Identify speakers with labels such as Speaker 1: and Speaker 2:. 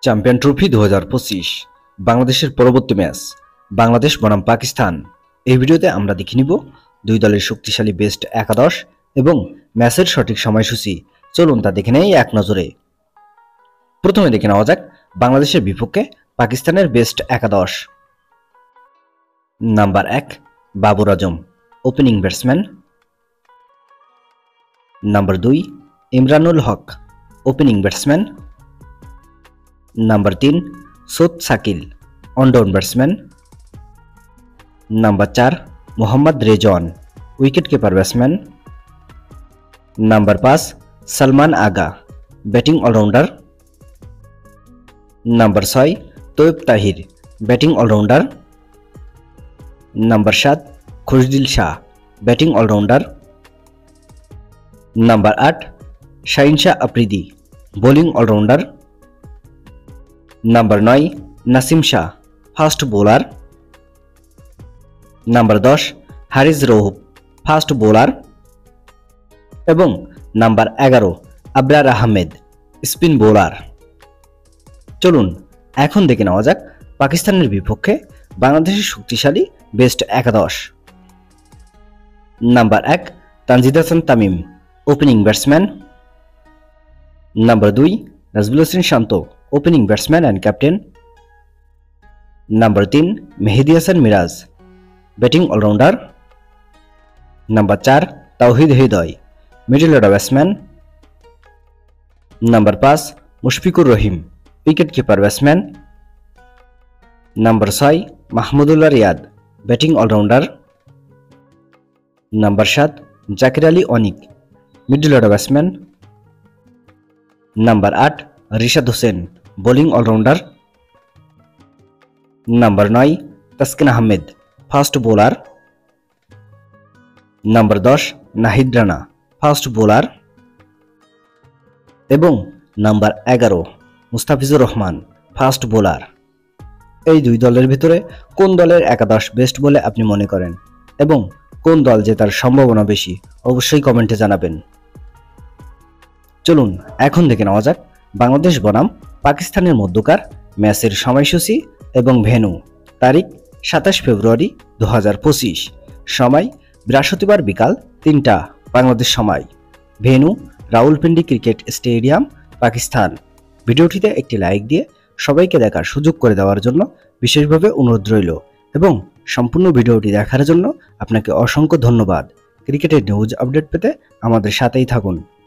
Speaker 1: Champion trophy 2025 বাংলাদেশের পরবর্তী match Bangladesh বনাম পাকিস্তান। এই ভিডিওতে আমরা দেখে নিব দুই দলের শক্তিশালী বেস্ট একাদশ এবং ম্যাচের সঠিক সময়সূচি। চলুন তা দেখে নেই এক নজরে। প্রথমে দেখে নেওয়া যাক বাংলাদেশের বিপক্ষে পাকিস্তানের বেস্ট একাদশ। Number 1 Babar Azam, opening batsman. Number 2 Imranul Haq, opening batsman. Number 3 Saud Shakeel, one down batsman. Number 4 Mohammad Rizwan, wicket keeper batsman. Number 5 Salman Agha, batting all rounder. Number 6 Tayyab Tahir, batting all rounder. Number 7 Khushdil Shah, batting all rounder. Number 8 Shaheen Shah Afridi, bowling all rounder. Number 9 Naseem Shah, fast bowler. Number 10 Haris Rauf, fast bowler. এবং number 11 Abrar Ahmed, spin bowler. চলুন এখন দেখে নেওয়া যাক পাকিস্তানের বিপক্ষে বাংলাদেশের শক্তিশালী বেস্ট একাদশ। Number 1 Tanzid Hasan Tamim, opening batsman. Number 2 Najmul Hossain Shanto, opening batsman and captain. Number 3 Mehidy Hasan Miraz, batting all rounder. Number 4 Towhid Hridoy, middle order batsman. Number 5 Mushfiqur Rahim, wicket keeper batsman. Number 6 Mahmudullah Riyad, batting all rounder. Number 7 Jaker Ali Anik, middle order batsman. Number 8 Rishad Hossain, bowling all rounder. Number 9 Taskin Ahmed, fast bowler. Number 10 Nahid Rana, fast bowler. এবং number 11 Mustafizur Rahman, fast bowler. এই দুই দলের ভিতরে কোন দলের একাদশ best বলে আপনি মনে করেন এবং কোন দল জেতার সম্ভাবনা বেশি অবশ্যই কমেন্টে জানাবেন। চলুন এখন দেখে নেওয়া যাক বাংলাদেশ বনাম পাকিস্তানের মধ্যকার ম্যাচের সময়সূচি এবং ভেন্যু। তারিখ 27 ফেব্রুয়ারি 2025, সময় বৃহস্পতিবার বিকাল 3টা বাংলাদেশ সময়। Venue Rawalpindi cricket stadium, Pakistan. ভিডিওটিতে একটি লাইক দিয়ে সবাইকে দেখার সুযোগ করে দেওয়ার জন্য বিশেষভাবে অনুরোধ রইল এবং সম্পূর্ণ ভিডিওটি দেখার জন্য আপনাকে অসংখ্য ধন্যবাদ। ক্রিকেটের নিউজ আপডেট পেতে আমাদের সাথেই থাকুন।